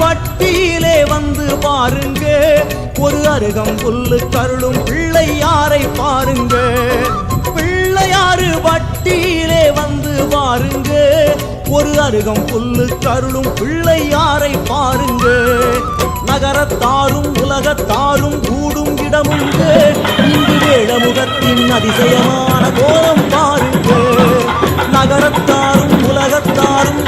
பட்டியிலே வந்து பாருங்க, ஒரு அருகம் புல்லு கருளும் பிள்ளையாரை பாருங்க. பிள்ளையாறு பட்டியிலே வந்து பாருங்க, ஒரு அருகம் புல்லு கருளும் பிள்ளையாரை பாருங்க. நகரத்தாரும் உலகத்தாரும் கூடும் இடமுங்க, இங்கு வேழமுகத்தின் அதிசயமான கோலம் பாருங்க. நகரத்தாரும் உலகத்தாரும்